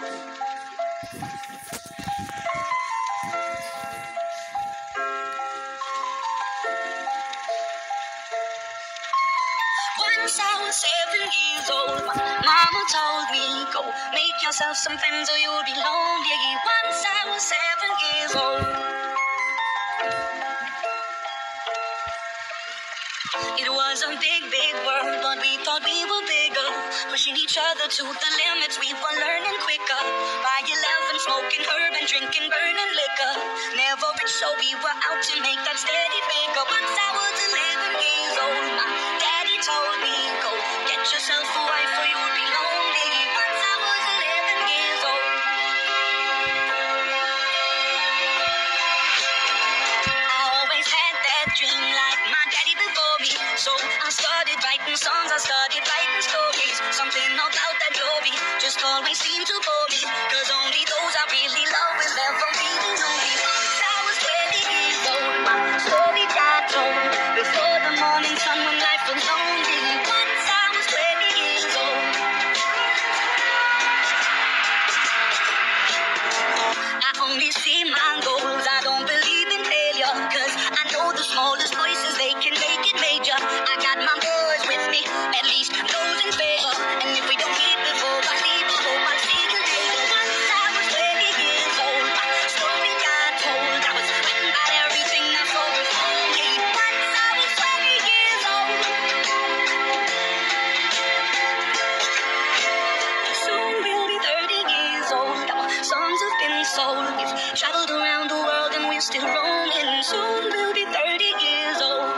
Once I was 7 years old, my mama told me, go make yourself some friends or you'll be lonely. Once I was 7 years old. It was a big, big world, but we thought we were bigger. Pushing each other to the limits, we were learning quicker. By 11, smoking herb and drinking burning liquor. Never rich, so we were out to make that steady figure. Once I was 11 years old, my daddy told me, go get yourself a wife or you'll be lonely. Once I was 11 years old. I always had that dream like my daddy before me. So I started writing songs, I started writing stories. Something about that glory just always seemed to bore me. Cause only those I really love will ever really know me. Once I was 20 years old, my story got told. Before the morning sun when life was lonely. Once I was 20 years old. I only see my goals, I don't believe in failure. Cause I know the smallest voices, they can make it major. I got my boys with me, at least those in favor. And if we don't meet before I leave, I hope I'll see you later. Once I was 20 years old, my story got told. I was written about everything I saw before me. Once I was 20 years old. Soon we'll be 30 years old. Our songs have been sold. We've traveled around the world and we're still roaming. Soon we'll be 30 years old.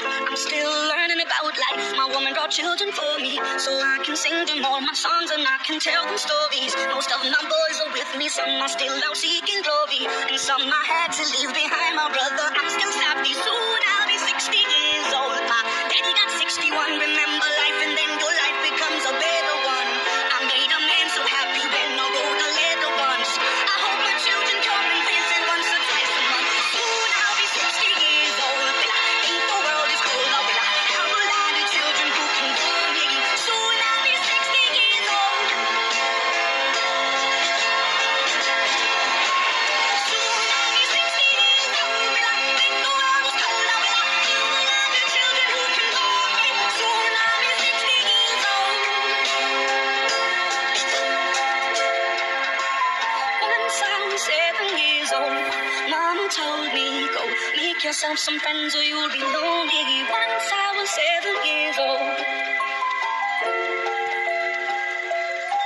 I'm still learning about life. My woman brought children for me, so I can sing them all my songs and I can tell them stories. Most of my boys are with me, some are still out seeking glory, and some I had to leave behind. My brother, I'm still happy. Soon I'll be 60 years old. My daddy got 61. Remember life and then your life becomes a better one. I made a man so happy when I wrote a letter once. I hope my children come and visit once or twice a month. Soon I'll be 60 years old. Will I think the world is cold, or will I have a lot of children who can bore me? Soon I'll be 60 years old. Soon I'll be 60 years old. Will I think the world is cold, or will I have a lot of children who can bore me? Soon I'll be 60 years old. Once I was 7 years old, mama told me, go make yourself some friends or you'll be lonely. Once I was 7 years old.